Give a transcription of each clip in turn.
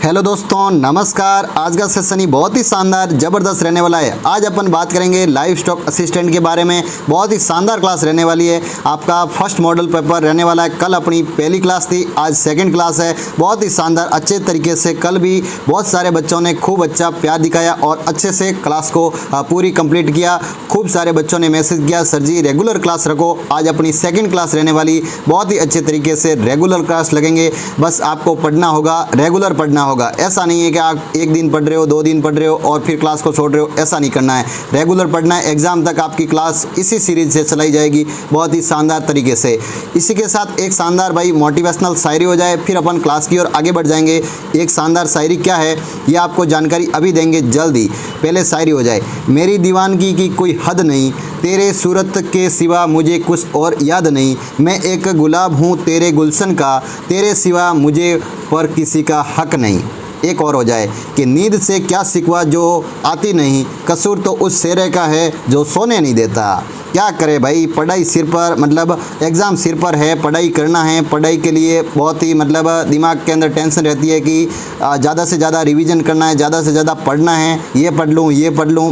Hello दोस्तों, नमस्कार। आज का सेशन ही बहुत ही शानदार ज़बरदस्त रहने वाला है। आज अपन बात करेंगे लाइव स्टॉक असिस्टेंट के बारे में। बहुत ही शानदार क्लास रहने वाली है। आपका फर्स्ट मॉडल पेपर रहने वाला है। कल अपनी पहली क्लास थी, आज सेकंड क्लास है। बहुत ही शानदार अच्छे तरीके से कल भी बहुत सारे बच्चों ने खूब अच्छा प्यार दिखाया और अच्छे से क्लास को पूरी कंप्लीट किया। खूब सारे बच्चों ने मैसेज किया, सर जी रेगुलर क्लास रखो। आज अपनी सेकेंड क्लास रहने वाली, बहुत ही अच्छे तरीके से रेगुलर क्लास लगेंगे। बस आपको पढ़ना होगा, रेगुलर पढ़ना होगा। ऐसा नहीं है कि आप एक दिन पढ़ रहे हो, 2 दिन पढ़ रहे हो और फिर क्लास को छोड़ रहे हो, ऐसा नहीं करना है। रेगुलर पढ़ना है। एग्जाम तक आपकी क्लास इसी सीरीज से चलाई जाएगी बहुत ही शानदार तरीके से। इसी के साथ एक शानदार भाई मोटिवेशनल शायरी हो जाए, फिर अपन क्लास की ओर आगे बढ़ जाएंगे। एक शानदार शायरी क्या है ये आपको जानकारी अभी देंगे जल्दी। पहले शायरी हो जाए। मेरी दीवानगी की कोई हद नहीं, तेरे सूरत के सिवा मुझे कुछ और याद नहीं। मैं एक गुलाब हूँ तेरे गुलशन का, तेरे सिवा मुझे पर किसी का हक नहीं। एक और हो जाए कि नींद से क्या सिकवा जो आती नहीं, कसूर तो उस शेरे का है जो सोने नहीं देता। क्या करे भाई, पढ़ाई सिर पर, मतलब एग्ज़ाम सिर पर है, पढ़ाई करना है। पढ़ाई के लिए बहुत ही मतलब दिमाग के अंदर टेंशन रहती है कि ज़्यादा से ज़्यादा रिवीजन करना है, ज़्यादा से ज़्यादा पढ़ना है, ये पढ़ लूँ,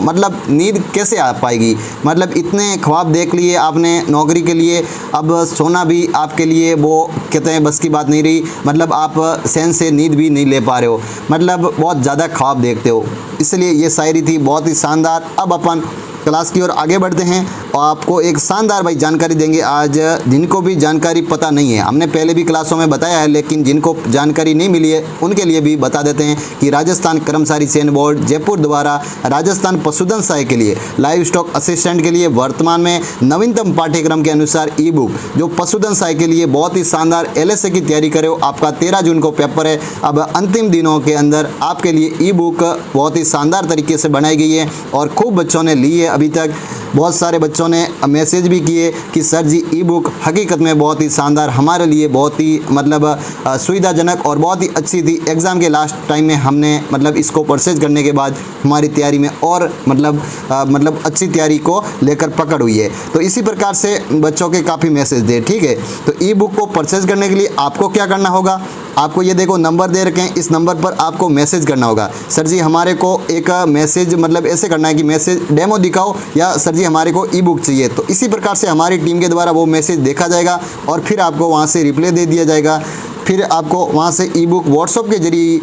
मतलब नींद कैसे आ पाएगी। मतलब इतने ख्वाब देख लिए आपने नौकरी के लिए, अब सोना भी आपके लिए वो कहते हैं बस की बात नहीं रही। मतलब आप चैन से नींद भी नहीं ले पा रहे हो, मतलब बहुत ज़्यादा ख्वाब देखते हो। इसलिए ये शायरी थी बहुत ही शानदार। अब अपन क्लास की ओर आगे बढ़ते हैं और आपको एक शानदार भाई जानकारी देंगे आज। जिनको भी जानकारी पता नहीं है, हमने पहले भी क्लासों में बताया है, लेकिन जिनको जानकारी नहीं मिली है उनके लिए भी बता देते हैं कि राजस्थान कर्मचारी चयन बोर्ड जयपुर द्वारा राजस्थान पशुधन सहायक के लिए लाइव स्टॉक असिस्टेंट के लिए वर्तमान में नवीनतम पाठ्यक्रम के अनुसार ई बुक जो पशुधन सहायक के लिए बहुत ही शानदार LSA की तैयारी करे हो। आपका 13 जून को पेपर है। अब अंतिम दिनों के अंदर आपके लिए ई बुक बहुत ही शानदार तरीके से बनाई गई है और खूब बच्चों ने ली है। अभी तक बहुत सारे बच्चों ने मैसेज भी किए कि सर जी ई बुक हकीकत में बहुत ही शानदार, हमारे लिए बहुत ही मतलब सुविधाजनक और बहुत ही अच्छी थी। एग्ज़ाम के लास्ट टाइम में हमने मतलब इसको परचेज करने के बाद हमारी तैयारी में और मतलब अच्छी तैयारी को लेकर पकड़ हुई है। तो इसी प्रकार से बच्चों के काफ़ी मैसेज दे, ठीक है। तो ई बुक को परचेज करने के लिए आपको क्या करना होगा, आपको ये देखो नंबर दे रखे हैं, इस नंबर पर आपको मैसेज करना होगा। सर जी हमारे को एक मैसेज मतलब ऐसे करना है कि मैसेज डेमो दिखाओ, या सर जी हमारे को ई बुक चाहिए। तो इसी प्रकार से हमारी टीम के द्वारा वो मैसेज देखा जाएगा और फिर आपको वहाँ से रिप्लाई दे दिया जाएगा। फिर आपको वहाँ से ई बुक व्हाट्सएप के जरिए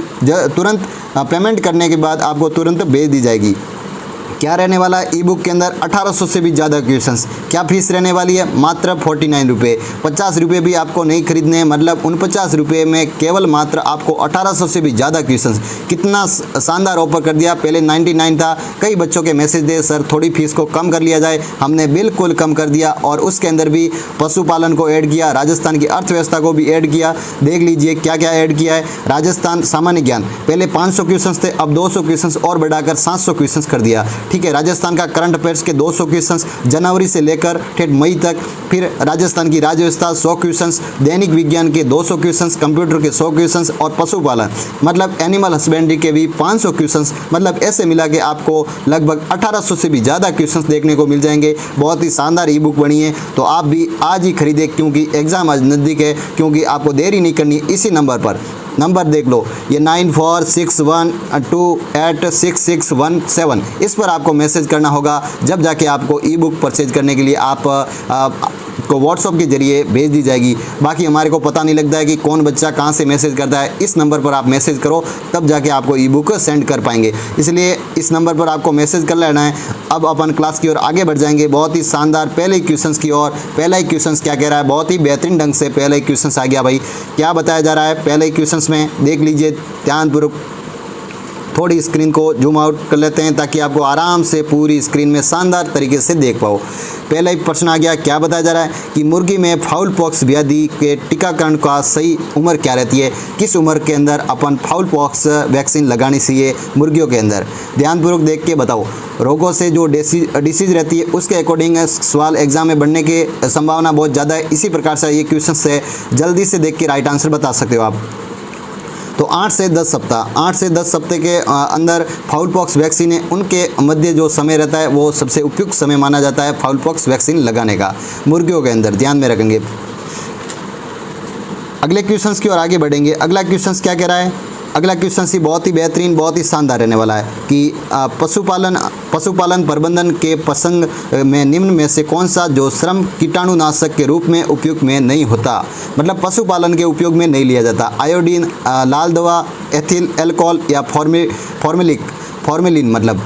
तुरंत पेमेंट करने के बाद आपको तुरंत भेज दी जाएगी। क्या रहने वाला है ई बुक के अंदर 1800 से भी ज़्यादा क्वेश्चंस। क्या फीस रहने वाली है, मात्र 49 रुपये। 50 रुपये भी आपको नहीं खरीदने, मतलब 49 रुपये में केवल मात्र आपको 1800 से भी ज़्यादा क्वेश्चंस। कितना शानदार ऑफर कर दिया। पहले 99 था, कई बच्चों के मैसेज दे सर थोड़ी फीस को कम कर लिया जाए, हमने बिल्कुल कम कर दिया और उसके अंदर भी पशुपालन को ऐड किया, राजस्थान की अर्थव्यवस्था को भी ऐड किया। देख लीजिए क्या क्या ऐड किया है। राजस्थान सामान्य ज्ञान पहले 500 क्वेश्चंस थे, अब 200 क्वेश्चंस और बढ़ाकर 700 क्वेश्चंस कर दिया, ठीक है। राजस्थान का करंट अफेयर्स के 200 क्वेश्चंस जनवरी से लेकर ठेठ मई तक। फिर राजस्थान की राज्य व्यवस्था 100 क्वेश्चंस, दैनिक विज्ञान के 200 क्वेश्चंस, कंप्यूटर के 100 क्वेश्चंस और पशुपालन मतलब एनिमल हस्बेंड्री के भी 500 क्वेश्चंस। मतलब ऐसे मिला के आपको लगभग 1800 से भी ज़्यादा क्वेश्चंस देखने को मिल जाएंगे। बहुत ही शानदार ई बुक बनी है, तो आप भी आज ही खरीदें क्योंकि एग्ज़ाम आज नज़दीक है। क्योंकि आपको देरी नहीं करनी। इसी नंबर पर नंबर देख लो, ये 9461286617, इस पर आपको मैसेज करना होगा। जब जाके आपको ई बुक परचेज करने के लिए आप को व्हाट्सएप के जरिए भेज दी जाएगी। बाकी हमारे को पता नहीं लगता है कि कौन बच्चा कहाँ से मैसेज करता है। इस नंबर पर आप मैसेज करो, तब जाके आपको ई बुक सेंड कर पाएंगे। इसलिए इस नंबर पर आपको मैसेज कर लेना है। अब अपन क्लास की ओर आगे बढ़ जाएंगे बहुत ही शानदार पहले क्वेश्चंस की ओर। पहला ही क्वेश्चंस क्या कह रहा है, बहुत ही बेहतरीन ढंग से पहला ही क्वेश्चंस आ गया भाई। क्या बताया जा रहा है पहले ही क्वेश्चंस में, देख लीजिए ध्यानपूर्वक। थोड़ी स्क्रीन को जूम आउट कर लेते हैं ताकि आपको आराम से पूरी स्क्रीन में शानदार तरीके से देख पाओ। पहला ही प्रश्न आ गया। क्या बताया जा रहा है कि मुर्गी में फाउल पॉक्स व्याधि के टीकाकरण का सही उम्र क्या रहती है। किस उम्र के अंदर अपन फाउल पॉक्स वैक्सीन लगानी चाहिए मुर्गियों के अंदर। ध्यानपूर्वक देख के बताओ। रोगों से जो डिसीज रहती है उसके अकॉर्डिंग सवाल एग्जाम में बनने की संभावना बहुत ज़्यादा है। इसी प्रकार से ये क्वेश्चन से जल्दी से देख के राइट आंसर बता सकते हो आप। तो 8 से 10 सप्ताह के अंदर फाउल पॉक्स वैक्सीन है, उनके मध्य जो समय रहता है वो सबसे उपयुक्त समय माना जाता है फाउल पॉक्स वैक्सीन लगाने का मुर्गियों के अंदर। ध्यान में रखेंगे। अगले क्वेश्चंस की ओर आगे बढ़ेंगे। अगला क्वेश्चंस क्या कह रहा है, अगला क्वेश्चन सी बहुत ही बेहतरीन, बहुत ही शानदार रहने वाला है कि पशुपालन प्रबंधन के प्रसंग में निम्न में से कौन सा जो श्रम कीटाणुनाशक के रूप में उपयोग में नहीं होता, मतलब पशुपालन के उपयोग में नहीं लिया जाता। आयोडीन, लाल दवा, एथिल एल्कोहल या फॉर्मेलिन, मतलब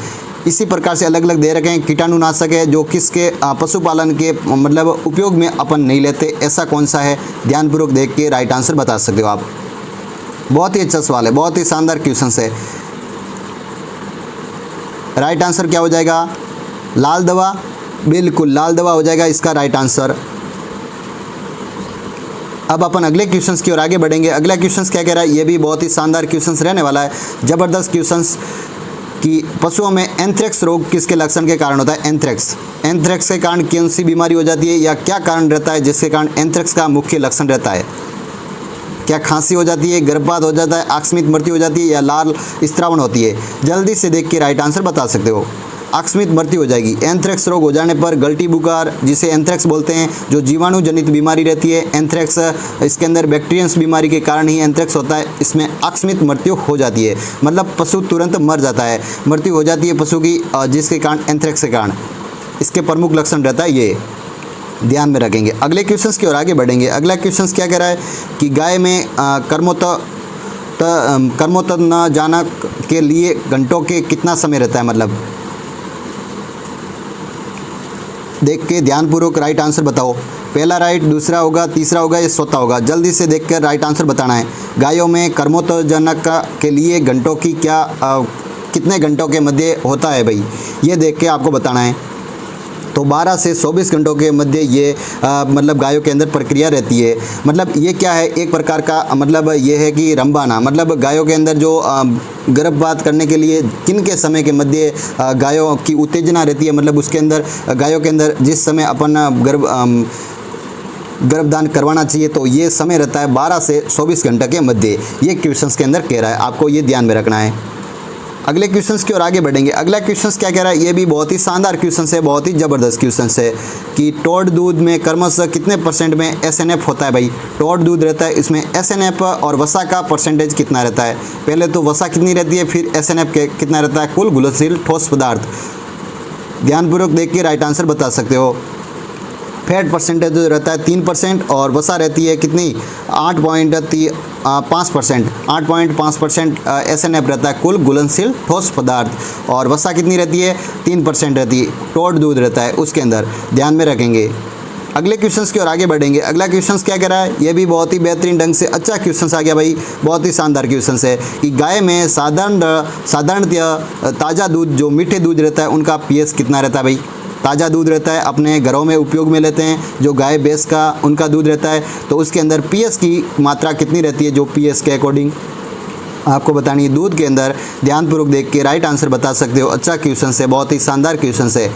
इसी प्रकार से अलग अलग दे रखे हैं। कीटाणुनाशक है जो किसके पशुपालन के मतलब उपयोग में अपन नहीं लेते, ऐसा कौन सा है? ध्यानपूर्वक देख के राइट आंसर बता सकते हो आप। बहुत ही अच्छा सवाल है, बहुत ही शानदार क्वेश्चन है। राइट आंसर क्या हो जाएगा? लाल दवा, बिल्कुल लाल दवा हो जाएगा इसका राइट आंसर। अब अपन अगले क्वेश्चंस की ओर आगे बढ़ेंगे। अगला क्वेश्चंस क्या कह रहा है? ये भी बहुत ही शानदार क्वेश्चंस रहने वाला है, जबरदस्त क्वेश्चंस कि पशुओं में एंथ्रेक्स रोग किसके लक्षण के कारण होता है? एंथ्रेक्स के कारण कौन सी बीमारी हो जाती है या क्या कारण रहता है जिसके कारण एंथ्रेक्स का मुख्य लक्षण रहता है? क्या खांसी हो जाती है, गर्भपात हो जाता है, आकस्मिक मृत्यु हो जाती है या लाल स्त्रावण होती है? जल्दी से देख के राइट आंसर बता सकते हो। आकस्मिक मृत्यु हो जाएगी। एंथ्रेक्स रोग हो जाने पर गलटी बुखार, जिसे एंथ्रेक्स बोलते हैं, जो जीवाणु जनित बीमारी रहती है एंथ्रेक्स, इसके अंदर बैक्टीरियंस बीमारी के कारण ही एंथ्रेक्स होता है, इसमें आकस्मिक मृत्यु हो जाती है, मतलब पशु तुरंत मर जाता है, मृत्यु हो जाती है पशु की, जिसके कारण एंथ्रेक्स के कारण। इसके प्रमुख लक्षण रहता है ये, ध्यान में रखेंगे। अगले क्वेश्चंस की ओर आगे बढ़ेंगे। अगला क्वेश्चंस क्या कह रहा है कि गाय में कर्मोत्तर न जाना के लिए घंटों के कितना समय रहता है? मतलब देख के ध्यानपूर्वक राइट आंसर बताओ। पहला राइट, दूसरा होगा, तीसरा होगा या चौथा होगा? जल्दी से देखकर राइट आंसर बताना है। गायों में कर्मोत्तेजनक के लिए घंटों की कितने घंटों के मध्य होता है भाई, ये देख के आपको बताना है। तो 12 से 24 घंटों के मध्य ये मतलब गायों के अंदर प्रक्रिया रहती है। मतलब ये क्या है? एक प्रकार का मतलब ये है कि रंबाना, मतलब गायों के अंदर जो गर्भपात करने के लिए किन के समय के मध्य गायों की उत्तेजना रहती है, मतलब उसके अंदर गायों के अंदर जिस समय अपन गर्भदान करवाना चाहिए, तो ये समय रहता है 12 से 24 घंटे के मध्य। ये क्वेश्चंस के अंदर कह रहा है, आपको ये ध्यान में रखना है। अगले क्वेश्चंस की ओर आगे बढ़ेंगे। अगला क्वेश्चंस क्या कह रहा है? ये भी बहुत ही शानदार क्वेश्चंस है, बहुत ही ज़बरदस्त क्वेश्चंस है कि टोड दूध में क्रमशः कितने % में SNF होता है? भाई टोड दूध रहता है, इसमें SNF और वसा का परसेंटेज कितना रहता है? पहले तो वसा कितनी रहती है, फिर SNF के कितना रहता है? कुल घुलनशील ठोस पदार्थ। ध्यानपूर्वक देख के राइट आंसर बता सकते हो। फैट परसेंटेज जो रहता है 3% और वसा रहती है कितनी? 8.5%। 8.5% SNF रहता है, कुल घुलनशील ठोस पदार्थ, और वसा कितनी रहती है? 3% रहती है। टोड दूध रहता है उसके अंदर, ध्यान में रखेंगे। अगले क्वेश्चंस की ओर आगे बढ़ेंगे। अगला क्वेश्चंस क्या कह रहा है? ये भी बहुत ही बेहतरीन ढंग से अच्छा क्वेश्चंस आ गया भाई, बहुत ही शानदार क्वेश्चंस है कि गाय में साधारणतः ताज़ा दूध, जो मीठे दूध रहता है, उनका pH कितना रहता है? भाई ताज़ा दूध रहता है, अपने घरों में उपयोग में लेते हैं, जो गाय भैंस का उनका दूध रहता है, तो उसके अंदर pH की मात्रा कितनी रहती है? जो pH के अकॉर्डिंग आपको बतानी है दूध के अंदर। ध्यानपूर्वक देख के राइट आंसर बता सकते हो। अच्छा क्वेश्चन है, बहुत ही शानदार क्वेश्चन है।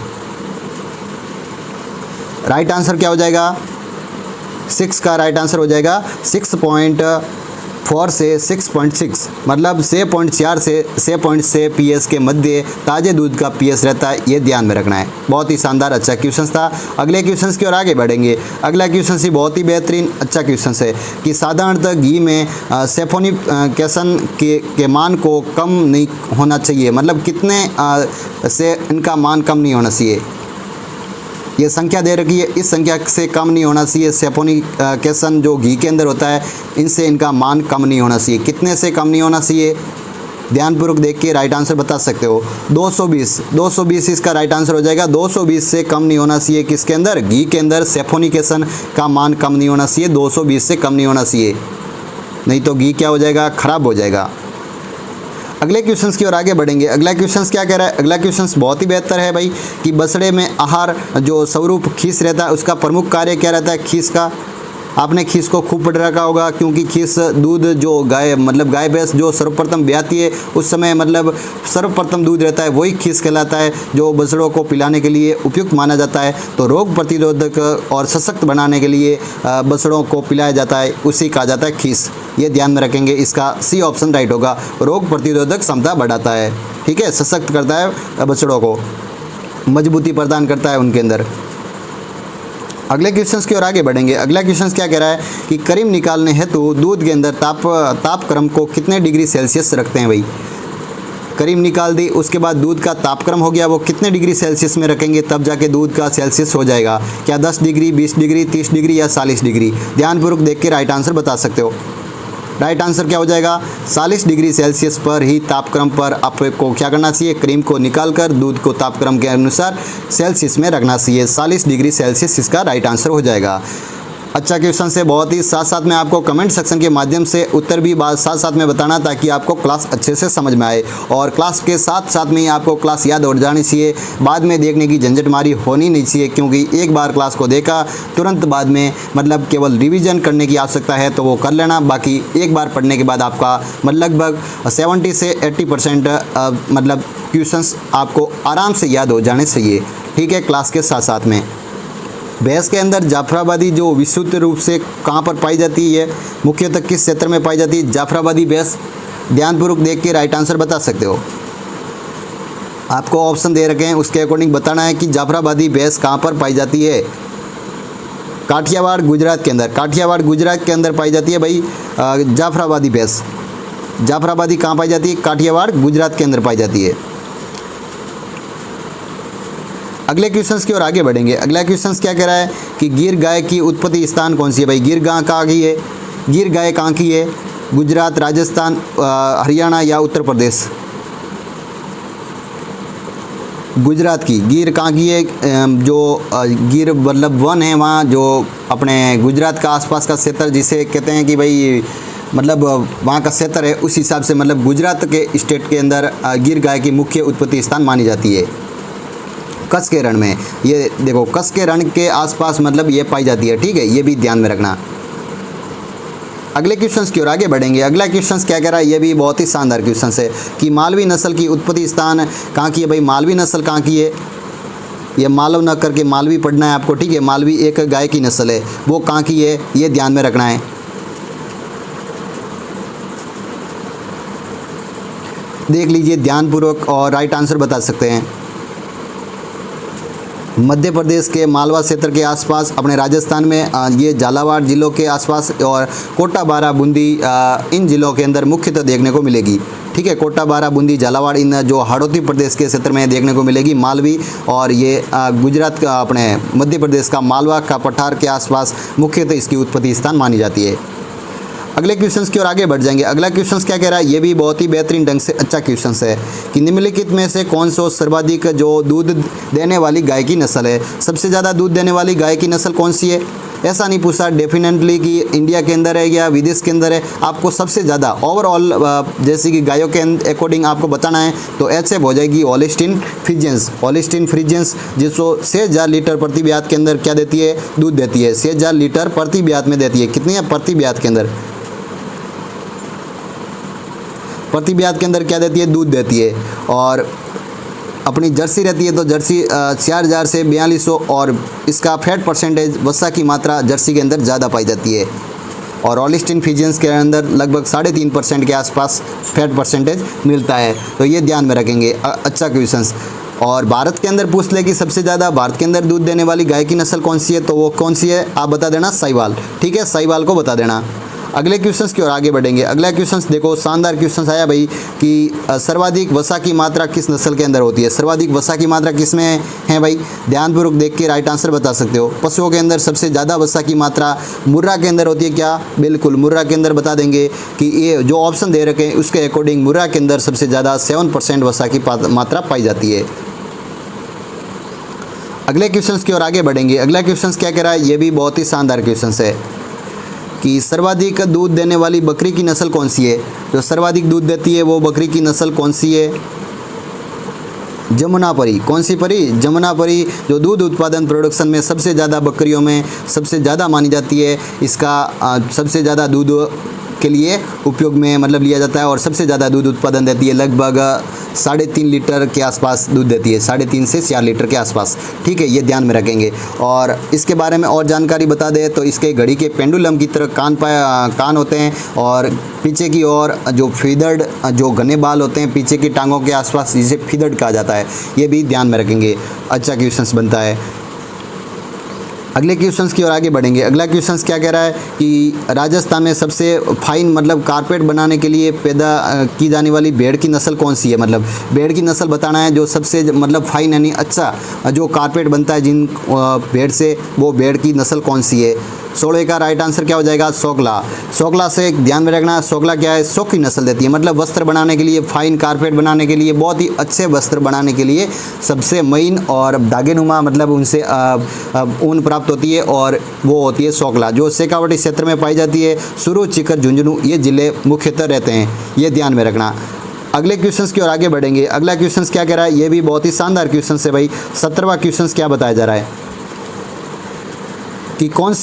राइट आंसर क्या हो जाएगा? 6 का राइट आंसर हो जाएगा 6.4 से 6.6, मतलब 6.4 से 6.6 pH के मध्य ताज़े दूध का pH रहता है, ये ध्यान में रखना है। बहुत ही शानदार अच्छा क्वेश्चन था। अगले क्वेश्चन की ओर आगे बढ़ेंगे। अगला क्वेश्चन ही बहुत ही बेहतरीन अच्छा क्वेश्चन है कि साधारणतः घी में सैफोनिकेशन के मान को कम नहीं होना चाहिए, मतलब कितने से इनका मान कम नहीं होना चाहिए? ये संख्या दे रखी है, इस संख्या से कम नहीं होना चाहिए। सैफोनिकेशन जो घी के अंदर होता है, इनसे इनका मान कम नहीं होना चाहिए। कितने से कम नहीं होना चाहिए? ध्यानपूर्वक देख के राइट आंसर बता सकते हो। 220 इसका राइट आंसर हो जाएगा। 220 से कम नहीं होना चाहिए किसके अंदर? घी के अंदर सैफोनिकेशन का मान कम नहीं होना चाहिए, 220 से कम नहीं होना चाहिए, नहीं तो घी क्या हो जाएगा? खराब हो जाएगा। अगले क्वेश्चंस की ओर आगे बढ़ेंगे। अगला क्वेश्चंस क्या कह रहा है? अगला क्वेश्चंस बहुत ही बेहतर है भाई कि बछड़े में आहार जो स्वरूप खीस रहता है, उसका प्रमुख कार्य क्या रहता है? खीस का आपने खीस को खूब पढ़ रखा होगा, क्योंकि खीस दूध जो गाय मतलब गाय भैंस जो सर्वप्रथम ब्याती है उस समय मतलब सर्वप्रथम दूध रहता है, वही खीस कहलाता है, जो बछड़ों को पिलाने के लिए उपयुक्त माना जाता है। तो रोग प्रतिरोधक और सशक्त बनाने के लिए बछड़ों को पिलाया जाता है, उसी कहा जाता है खीस। ये ध्यान में रखेंगे, इसका सी ऑप्शन राइट होगा। रोग प्रतिरोधक क्षमता बढ़ाता है, ठीक है, सशक्त करता है बछड़ों को, मजबूती प्रदान करता है उनके अंदर। अगले क्वेश्चंस की ओर आगे बढ़ेंगे। अगला क्वेश्चंस क्या कह रहा है कि करीम निकालने हेतु दूध के अंदर तापक्रम को कितने डिग्री सेल्सियस रखते हैं भाई। करीम निकाल दी, उसके बाद दूध का तापक्रम हो गया, वो कितने डिग्री सेल्सियस में रखेंगे तब जाके दूध का सेल्सियस हो जाएगा। क्या 10 डिग्री, 20 डिग्री, 30 डिग्री या 40 डिग्री। ध्यानपूर्वक देख के राइट आंसर बता सकते हो। राइट आंसर क्या हो जाएगा, 40 डिग्री सेल्सियस पर ही तापक्रम पर आपको क्या करना चाहिए, क्रीम को निकालकर दूध को तापक्रम के अनुसार सेल्सियस में रखना चाहिए। 40 डिग्री सेल्सियस इसका राइट आंसर हो जाएगा। अच्छा क्वेश्चन से बहुत ही साथ साथ में आपको कमेंट सेक्शन के माध्यम से उत्तर भी साथ साथ में बताना, ताकि आपको क्लास अच्छे से समझ में आए और क्लास के साथ साथ में ही आपको क्लास याद हो जानी चाहिए। बाद में देखने की झंझटमारी होनी नहीं चाहिए, क्योंकि एक बार क्लास को देखा तुरंत बाद में मतलब केवल रिवीजन करने की आवश्यकता है तो वो कर लेना। बाकी एक बार पढ़ने के बाद आपका लगभग 70 से 80% मतलब क्वेश्चंस आपको आराम से याद हो जाने चाहिए। ठीक है, क्लास के साथ साथ में भैंस के अंदर जाफराबादी जो विशुद्ध रूप से कहाँ पर पाई जाती है, मुख्यतः किस क्षेत्र में पाई जाती है जाफराबादी भैंस। ध्यानपूर्वक देख के राइट आंसर बता सकते हो। आपको ऑप्शन दे रखे हैं, उसके अकॉर्डिंग बताना है कि जाफराबादी भैंस कहाँ पर पाई जाती है। काठियावाड़ गुजरात के अंदर, काठियावाड़ गुजरात के अंदर पाई जाती है भाई जाफराबादी भैंस। जाफराबादी कहाँ पाई जाती है, काठियावाड़ गुजरात के अंदर पाई जाती है। अगले क्वेश्चंस की ओर आगे बढ़ेंगे। अगला क्वेश्चंस क्या कह रहा है कि गिर गाय की उत्पत्ति स्थान कौन सी है भाई। गिर गाय कहाँ की है, गिर गाय कहाँ की है, गुजरात, राजस्थान, हरियाणा या उत्तर प्रदेश। गुजरात की गिर कहाँ की है, जो गिर मतलब वन है वहाँ जो अपने गुजरात का आसपास का क्षेत्र जिसे कहते हैं कि भाई मतलब वहाँ का क्षेत्र है, उस हिसाब से मतलब गुजरात के स्टेट के अंदर गिर गाय की मुख्य उत्पत्ति स्थान मानी जाती है। कच्छ के रण में, ये देखो कच्छ के रण के आसपास मतलब ये पाई जाती है। ठीक है, ये भी ध्यान में रखना। अगले क्वेश्चंस की ओर आगे बढ़ेंगे। अगला क्वेश्चंस क्या कह रहा है, ये भी बहुत ही शानदार क्वेश्चंस है कि मालवी नस्ल की उत्पत्ति स्थान कहाँ की है भाई। मालवी नस्ल कहाँ की है, ये मालव न करके मालवी पढ़ना है आपको। ठीक है, मालवी एक गाय की नस्ल है, वो कहाँ की है ये ध्यान में रखना है। देख लीजिए ध्यानपूर्वक और राइट आंसर बता सकते हैं। मध्य प्रदेश के मालवा क्षेत्र के आसपास, अपने राजस्थान में ये झालावाड़ जिलों के आसपास और कोटा, बारा, बूंदी इन जिलों के अंदर मुख्यतः देखने को मिलेगी। ठीक है, कोटा, बारा, बूंदी, झालावाड़ इन जो हाड़ौती प्रदेश के क्षेत्र में देखने को मिलेगी मालवी, और ये गुजरात का अपने मध्य प्रदेश का मालवा का पठार के आसपास मुख्यतः इसकी उत्पत्ति स्थान मानी जाती है। अगले क्वेश्चंस की ओर आगे बढ़ जाएंगे। अगला क्वेश्चंस क्या कह रहा है, ये भी बहुत ही बेहतरीन ढंग से अच्छा क्वेश्चंस है कि निम्नलिखित में से कौन सा सर्वाधिक जो दूध देने वाली गाय की नस्ल है। सबसे ज़्यादा दूध देने वाली गाय की नस्ल कौन सी है, ऐसा नहीं पूछा डेफिनेटली कि इंडिया के अंदर है या विदेश के अंदर है। आपको सबसे ज़्यादा ओवरऑल जैसे कि गायों के अकॉर्डिंग आपको बताना है तो ऐसे हो जाएगी होल्स्टीन फ्रीजियंस। होल्स्टीन फ्रीजियंस जिसको 6000 लीटर प्रति ब्यात के अंदर क्या देती है, दूध देती है। 6000 लीटर प्रति ब्यात में देती है। कितनी है प्रति ब्यात के अंदर, प्रति ब्यात के अंदर क्या देती है, दूध देती है। और अपनी जर्सी रहती है तो जर्सी 4000 से 4200, और इसका फैट परसेंटेज वसा की मात्रा जर्सी के अंदर ज़्यादा पाई जाती है। और होल्स्टीन फ्रीजियंस के अंदर लगभग 3.5% के आसपास फैट परसेंटेज मिलता है। तो ये ध्यान में रखेंगे। अच्छा क्वेश्चंस। और भारत के अंदर पूछ ले कि सबसे ज़्यादा भारत के अंदर दूध देने वाली गाय की नस्ल कौन सी है, तो वो कौन सी है आप बता देना, साहिवाल। ठीक है, साहिवाल को बता देना। अगले क्वेश्चंस की ओर आगे बढ़ेंगे। अगला क्वेश्चंस देखो, शानदार क्वेश्चंस आया भाई कि सर्वाधिक वसा की मात्रा किस नस्ल के अंदर होती है। सर्वाधिक वसा की मात्रा किस में है भाई, ध्यानपूर्वक देख के राइट आंसर बता सकते हो। पशुओं के अंदर सबसे ज़्यादा वसा की मात्रा मुर्रा के अंदर होती है। क्या, बिल्कुल मुर्रा के अंदर बता देंगे कि ये जो ऑप्शन दे रखे हैं उसके अकॉर्डिंग मुर्रा के अंदर सबसे ज़्यादा 7% वसा की मात्रा पाई जाती है। अगले क्वेश्चंस की ओर आगे बढ़ेंगे। अगला क्वेश्चंस क्या कह रहा है, ये भी बहुत ही शानदार क्वेश्चंस है कि सर्वाधिक दूध देने वाली बकरी की नस्ल कौन सी है। जो सर्वाधिक दूध देती है वो बकरी की नस्ल कौन सी है, जमुनापरी। कौन सी परी, जमुनापरी, जो दूध उत्पादन प्रोडक्शन में सबसे ज़्यादा बकरियों में सबसे ज़्यादा मानी जाती है। इसका सबसे ज़्यादा दूध के लिए उपयोग में मतलब लिया जाता है और सबसे ज़्यादा दूध उत्पादन देती है। लगभग 3.5 लीटर के आसपास दूध देती है, 3.5 से 4 लीटर के आसपास। ठीक है, ये ध्यान में रखेंगे। और इसके बारे में और जानकारी बता दें तो इसके घड़ी के पेंडुलम की तरह कान होते हैं, और पीछे की ओर जो फीदर्ड जो घने बाल होते हैं पीछे की टांगों के आसपास, जिसे फीदर्ड कहा जाता है। ये भी ध्यान में रखेंगे। अच्छा क्वेश्चंस बनता है। अगले क्वेश्चंस की ओर आगे बढ़ेंगे। अगला क्वेश्चंस क्या कह रहा है कि राजस्थान में सबसे फाइन मतलब कारपेट बनाने के लिए पैदा की जाने वाली भेड़ की नस्ल कौन सी है। मतलब भेड़ की नस्ल बताना है जो सबसे मतलब फाइन यानी अच्छा जो कारपेट बनता है जिन भेड़ से, वो भेड़ की नस्ल कौन सी है। 16 का राइट आंसर क्या हो जाएगा, सोगला। सोगला से ध्यान में रखना, सोगला क्या है, शौक की नस्ल देती है। मतलब वस्त्र बनाने के लिए, फाइन कारपेट बनाने के लिए, बहुत ही अच्छे वस्त्र बनाने के लिए सबसे महीन और धागेनुमा मतलब उनसे ऊन प्राप्त होती है और वो होती है सोगला, जो शेखावटी क्षेत्र में पाई जाती है। सुरू, चिकर, झुंझुनू ये जिले मुख्यतः रहते हैं, ये ध्यान में रखना। अगले क्वेश्चंस की ओर आगे बढ़ेंगे। अगला क्वेश्चंस क्या कह रहा है, ये भी बहुत ही शानदार क्वेश्चन है भाई। 17वां क्वेश्चंस क्या बताया जा रहा है कि कौन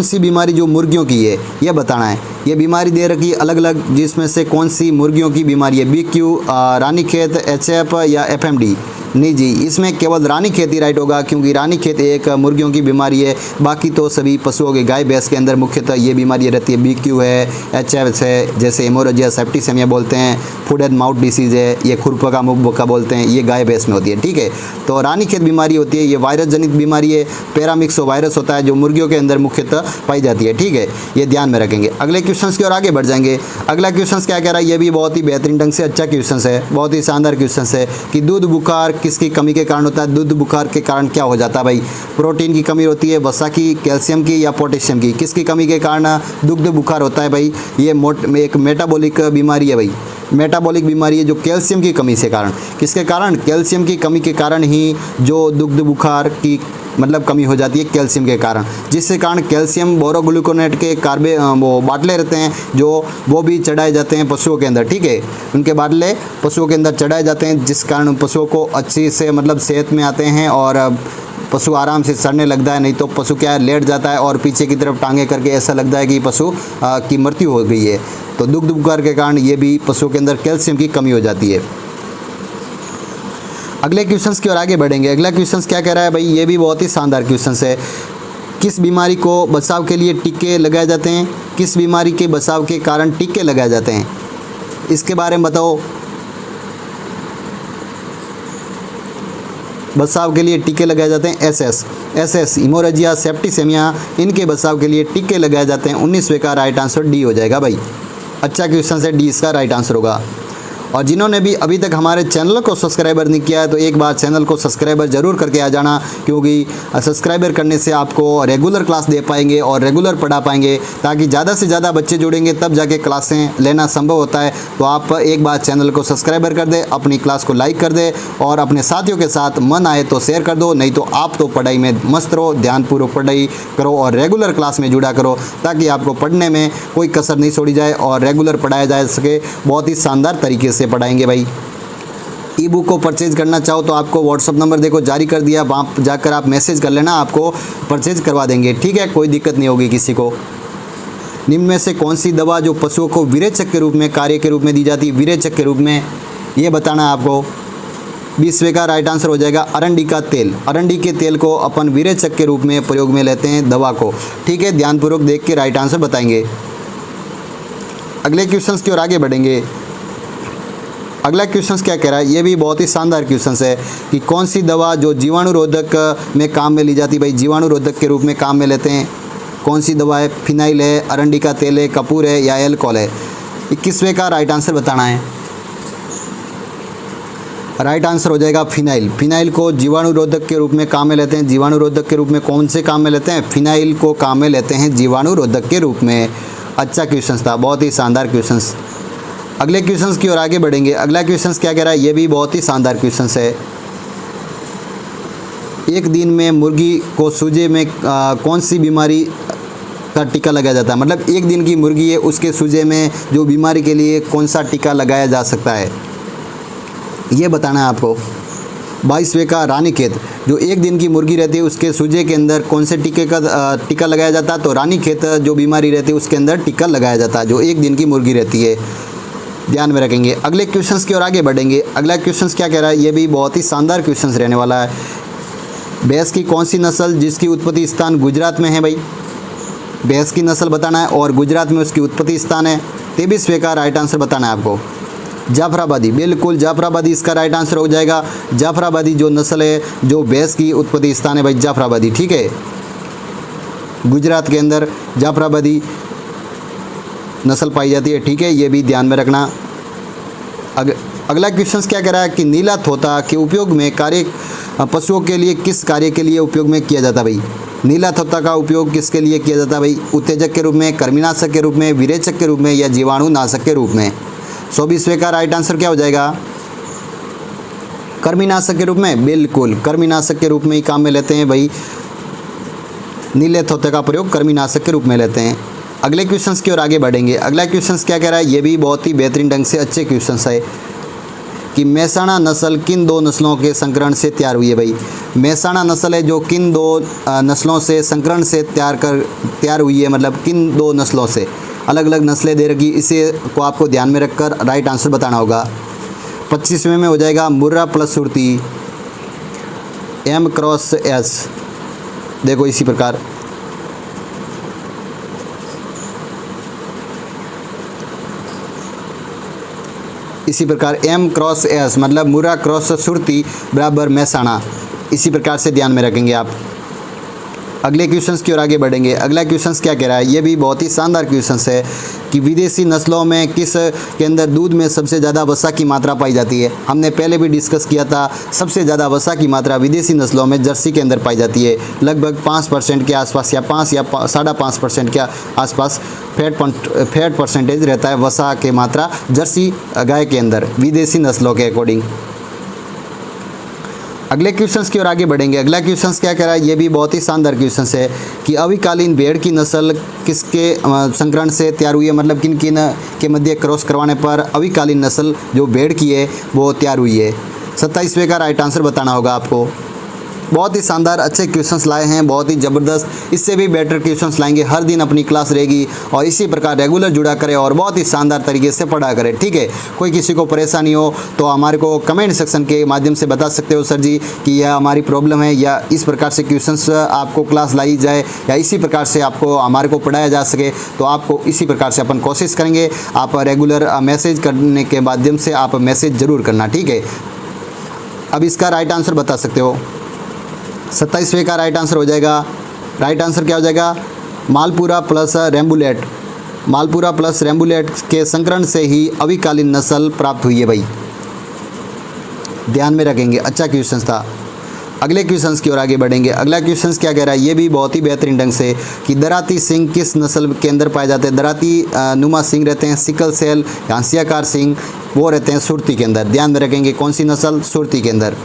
सी बीमारी जो मुर्गियों की है, ये बताना है। ये बीमारी दे रखी अलग अलग, जिसमें से कौन सी मुर्गियों की बीमारी है। BQ, रानीखेत, HF या FMD। नहीं जी, इसमें केवल रानीखेत ही राइट होगा, क्योंकि रानीखेत एक मुर्गियों की बीमारी है। बाकी तो सभी पशुओं के, गाय भैंस के अंदर मुख्यतः ये बीमारी रहती है। BQ है, HF है, जैसे हेमोरेजिया सेप्टिसेमिया बोलते हैं, फूड एंड माउथ डिसीज़ है, ये खुरपका मुखबका बोलते हैं, ये गाय भैंस में होती है। ठीक है, तो रानीखेत बीमारी होती है, ये वायरस जनित बीमारी है। पैरामिक्सो वायरस होता है जो मुर्गियों के अंदर मुख्यतः पाई जाती है। ठीक है, ये ध्यान में रखेंगे। अगले क्वेश्चंस की ओर आगे बढ़ जाएंगे। अगला क्वेश्चंस क्या कह रहा है, ये भी बहुत ही बेहतरीन ढंग से अच्छा क्वेश्चंस है, बहुत ही शानदार क्वेश्चंस है कि दूध बुखार किसकी कमी के कारण होता है। दूध बुखार के कारण क्या हो जाता है भाई, प्रोटीन की कमी होती है, वसा की, कैल्शियम की या पोटेशियम की, किसकी कमी के कारण दुग्ध बुखार होता है भाई। ये एक मेटाबॉलिक बीमारी है भाई, मेटाबॉलिक बीमारी है जो कैल्शियम की कमी से कारण, किसके कारण, कैल्शियम की कमी के कारण ही जो दुग्ध बुखार की मतलब कमी हो जाती है, कैल्शियम के कारण, जिससे कारण कैल्शियम बोरोग्लूकोनेट के वो बाटले रहते हैं जो वो भी चढ़ाए जाते हैं पशुओं के अंदर। ठीक है, उनके बाटले पशुओं के अंदर चढ़ाए जाते हैं, जिस कारण पशुओं को अच्छी से मतलब सेहत में आते हैं और पशु आराम से चढ़ने लगता है। नहीं तो पशु क्या है, लेट जाता है और पीछे की तरफ टांगे करके ऐसा लगता है कि पशु की मृत्यु हो गई है। तो दुग्ध बुखार के कारण ये भी पशुओं के अंदर कैल्शियम की कमी हो जाती है। अगले क्वेश्चंस की ओर आगे बढ़ेंगे। अगला क्वेश्चंस क्या कह रहा है भाई, ये भी बहुत ही शानदार क्वेश्चंस है। किस बीमारी को बचाव के लिए टीके लगाए जाते हैं, किस बीमारी के बचाव के कारण टीके लगाए जाते हैं, इसके बारे में बताओ। बचाव के लिए टीके लगाए जाते हैं SS हिमोरेजिया सेप्टिसेमिया, इनके बचाव के लिए टीके लगाए जाते हैं। 19वें का राइट आंसर D हो जाएगा भाई। अच्छा क्वेश्चन है, D इसका राइट आंसर होगा। और जिन्होंने भी अभी तक हमारे चैनल को सब्सक्राइबर नहीं किया है तो एक बार चैनल को सब्सक्राइबर ज़रूर करके आ जाना, क्योंकि सब्सक्राइबर करने से आपको रेगुलर क्लास दे पाएंगे और रेगुलर पढ़ा पाएंगे, ताकि ज़्यादा से ज़्यादा बच्चे जुड़ेंगे तब जाके क्लासें लेना संभव होता है। तो आप एक बार चैनल को सब्सक्राइबर कर दे, अपनी क्लास को लाइक कर दे और अपने साथियों के साथ मन आए तो शेयर कर दो। नहीं तो आप तो पढ़ाई में मस्त रहो, ध्यानपूर्वक पढ़ाई करो और रेगुलर क्लास में जुड़ा करो, ताकि आपको पढ़ने में कोई कसर नहीं छोड़ी जाए और रेगुलर पढ़ाया जा सके। बहुत ही शानदार तरीके से पढ़ाएंगे भाई। ई बुक को परचेज करना चाहो तो आपको व्हाट्सअप नंबर देखो जारी कर दिया, वहाँ जाकर आप मैसेज कर लेना, आपको परचेज करवा देंगे। ठीक है, कोई दिक्कत नहीं होगी किसी को। निम्न में से कौन सी दवा जो पशुओं को विरेचक के रूप में, कार्य के रूप में दी जाती है, विरेचक के रूप में, ये बताना है आपको। 20वें का राइट आंसर हो जाएगा अरंडी का तेल। अरंडी के तेल को अपन विरेचक के रूप में प्रयोग में लेते हैं दवा को। ठीक है, ध्यानपूर्वक देख के राइट आंसर बताएंगे। अगले क्वेश्चन की ओर आगे बढ़ेंगे। अगला क्वेश्चन क्या कह रहा है, ये भी बहुत ही शानदार क्वेश्चन है कि कौन सी दवा जो जीवाणुरोधक में काम में ली जाती है भाई, जीवाणुरोधक के रूप में काम में लेते हैं, कौन सी दवा है। फिनाइल है, अरंडी का तेल है, कपूर है या एल्कोहल है। 21वें का राइट आंसर बताना है। राइट आंसर हो जाएगा फिनाइल। फिनाइल को जीवाणुरोधक के रूप में काम में लेते हैं। जीवाणुरोधक के रूप में कौन से काम में लेते हैं, फिनाइल को काम में लेते हैं जीवाणुरोधक के रूप में। अच्छा क्वेश्चन था, बहुत ही शानदार क्वेश्चन। अगले क्वेश्चंस की ओर आगे बढ़ेंगे। अगला क्वेश्चंस क्या कह रहा है, ये भी बहुत ही शानदार क्वेश्चंस है। एक दिन में मुर्गी को सूजे में कौन सी बीमारी का टीका लगाया जाता है। मतलब एक दिन की मुर्गी है, उसके सूजे में जो बीमारी के लिए कौन सा टीका लगाया जा सकता है, ये बताना है आपको। 22वें का रानीखेत, जो एक दिन की मुर्गी रहती है उसके सूजे के अंदर कौन से टीके का टीका लगाया जाता है। तो रानीखेत जो बीमारी रहती है उसके अंदर टीका लगाया जाता है, जो एक दिन की मुर्गी रहती है। ध्यान में रखेंगे। अगले क्वेश्चंस की ओर आगे बढ़ेंगे। अगला क्वेश्चंस क्या कह रहा है, ये भी बहुत ही शानदार क्वेश्चंस रहने वाला है। भैंस की कौन सी नस्ल जिसकी उत्पत्ति स्थान गुजरात में है भाई, भैंस की नस्ल बताना है और गुजरात में उसकी उत्पत्ति स्थान है। 23वें का राइट आंसर बताना है आपको। जाफराबादी, बिल्कुल जाफराबादी इसका राइट आंसर हो जाएगा। जाफराबादी जो नस्ल है, जो भैंस की उत्पत्ति स्थान है भाई जाफराबादी, ठीक है। गुजरात के अंदर जाफराबादी नस्ल पाई जाती है, ठीक है, ये भी ध्यान में रखना। अगला क्वेश्चन क्या कह रहा है कि नीला तोता के उपयोग में कार्य पशुओं के लिए किस कार्य के लिए उपयोग में किया जाता है भाई? नीला तोता का उपयोग किसके लिए किया जाता है भाई? उत्तेजक के रूप में, कृमिनाशक के रूप में, विरेचक के रूप में या जीवाणुनाशक के रूप में? 24वें का राइट आंसर क्या हो जाएगा? कृमिनाशक के रूप में, बिल्कुल कृमिनाशक के रूप में ही काम में लेते हैं भाई। नीले तोते का प्रयोग कृमिनाशक के रूप में लेते हैं। अगले क्वेश्चंस की ओर आगे बढ़ेंगे। अगला क्वेश्चंस क्या कह रहा है, ये भी बहुत ही बेहतरीन ढंग से अच्छे क्वेश्चंस है कि मेहसाणा नस्ल किन दो नस्लों के संकरण से तैयार हुई है भाई? मेहसाणा नस्ल है जो किन दो नस्लों से संकरण से तैयार हुई है, मतलब किन दो नस्लों से? अलग अलग नस्लें दे रखी, इसे को आपको ध्यान में रखकर राइट आंसर बताना होगा। 25वें में हो जाएगा मुर्रा प्लस सुरती, M×S। देखो इसी प्रकार M×S मतलब मुर्रा क्रॉस सुरती बराबर मेहसाणा, इसी प्रकार से ध्यान में रखेंगे आप। अगले क्वेश्चंस की ओर आगे बढ़ेंगे। अगला क्वेश्चंस क्या कह रहा है, ये भी बहुत ही शानदार क्वेश्चंस है कि विदेशी नस्लों में किस के अंदर दूध में सबसे ज़्यादा वसा की मात्रा पाई जाती है? हमने पहले भी डिस्कस किया था, सबसे ज़्यादा वसा की मात्रा विदेशी नस्लों में जर्सी के अंदर पाई जाती है। लगभग 5% के आसपास या 5 या 5.5% के आसपास फैट परसेंटेज रहता है वसा की मात्रा जर्सी गाय के अंदर विदेशी नस्लों के अकॉर्डिंग। अगले क्वेश्चंस की ओर आगे बढ़ेंगे। अगला क्वेश्चंस क्या कह रहा है, ये भी बहुत ही शानदार क्वेश्चंस है कि अविकालीन भेड़ की नस्ल किसके संकरण से तैयार हुई है? मतलब किन किन के मध्य क्रॉस करवाने पर अविकालीन नस्ल जो भेड़ की है वो तैयार हुई है? 27वें का राइट आंसर बताना होगा आपको। बहुत ही शानदार अच्छे क्वेश्चंस लाए हैं, बहुत ही ज़बरदस्त, इससे भी बेटर क्वेश्चंस लाएंगे। हर दिन अपनी क्लास रहेगी और इसी प्रकार रेगुलर जुड़ा करें और बहुत ही शानदार तरीके से पढ़ा करें, ठीक है। कोई किसी को परेशानी हो तो हमारे को कमेंट सेक्शन के माध्यम से बता सकते हो सर जी कि यह हमारी प्रॉब्लम है, या इस प्रकार से क्वेश्चंस आपको क्लास लाई जाए या इसी प्रकार से आपको हमारे को पढ़ाया जा सके, तो आपको इसी प्रकार से अपन कोशिश करेंगे। आप रेगुलर मैसेज करने के माध्यम से आप मैसेज ज़रूर करना, ठीक है। अब इसका राइट आंसर बता सकते हो। 27वें का राइट आंसर हो जाएगा, राइट आंसर क्या हो जाएगा? मालपुरा प्लस रेम्बुलेट, मालपुरा प्लस रेम्बुलेट के संकरण से ही अविकालीन नस्ल प्राप्त हुई है भाई, ध्यान में रखेंगे। अच्छा क्वेश्चन था। अगले क्वेश्चंस की ओर आगे बढ़ेंगे। अगला क्वेश्चंस क्या कह रहा है, ये भी बहुत ही बेहतरीन ढंग से कि दराती सिंह किस नस्ल के अंदर पाए जाते हैं? दराती नुमा सिंह रहते हैं, सिकल सेल हांसियाकार सिंह वो रहते हैं सुरती के अंदर, ध्यान में रखेंगे। कौन सी नस्ल? सुरती के अंदर।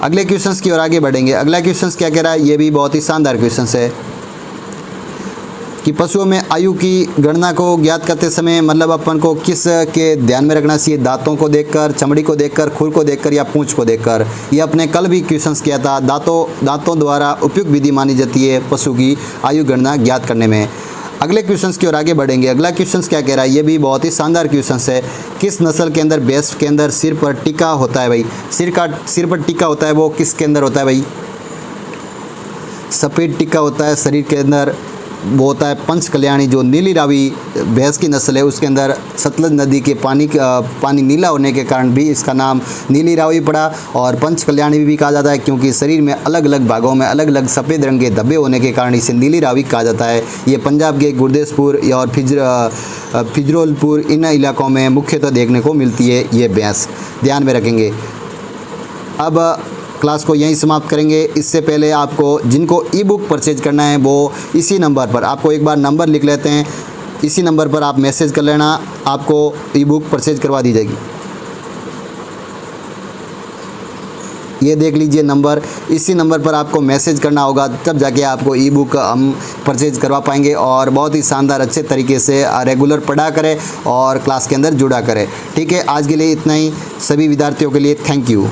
अगले क्वेश्चंस की ओर आगे बढ़ेंगे। अगला क्वेश्चंस क्या कह रहा है, ये भी बहुत ही शानदार क्वेश्चंस है कि पशुओं में आयु की गणना को ज्ञात करते समय मतलब अपन को किस के ध्यान में रखना चाहिए? दांतों को देखकर, चमड़ी को देखकर, खुर को देखकर या पूंछ को देखकर? ये अपने कल भी क्वेश्चंस किया था। दांतों द्वारा उपयुक्त विधि मानी जाती है पशु की आयु गणना ज्ञात करने में। अगले क्वेश्चंस की ओर आगे बढ़ेंगे। अगला क्वेश्चंस क्या कह रहा है, ये भी बहुत ही शानदार क्वेश्चंस है। किस नस्ल के अंदर भैंस के अंदर सिर पर टीका होता है भाई? सिर पर टीका होता है वो किसके अंदर होता है भाई? सफ़ेद टीका होता है शरीर के अंदर, वो होता है पंच कल्याणी जो नीली रावी भैंस की नस्ल है, उसके अंदर सतलज नदी के पानी नीला होने के कारण भी इसका नाम नीली रावी पड़ा। और पंच कल्याणी भी कहा जाता है क्योंकि शरीर में अलग अलग भागों में अलग अलग सफ़ेद रंग के धब्बे होने के कारण इसे नीली रावी कहा जाता है। ये पंजाब के गुरदासपुर और फिजरोलपुर इन इलाकों में मुख्यतः देखने को मिलती है ये भैंस, ध्यान में रखेंगे। अब क्लास को यहीं समाप्त करेंगे। इससे पहले आपको जिनको ई बुक परचेज करना है वो इसी नंबर पर, आपको एक बार नंबर लिख लेते हैं, इसी नंबर पर आप मैसेज कर लेना, आपको ई बुक परचेज करवा दी जाएगी। ये देख लीजिए नंबर, इसी नंबर पर आपको मैसेज करना होगा, तब जाके आपको ई बुक हम परचेज करवा पाएंगे और बहुत ही शानदार अच्छे तरीके से रेगुलर पढ़ा करें और क्लास के अंदर जुड़ा करें, ठीक है। आज के लिए इतना ही। सभी विद्यार्थियों के लिए थैंक यू।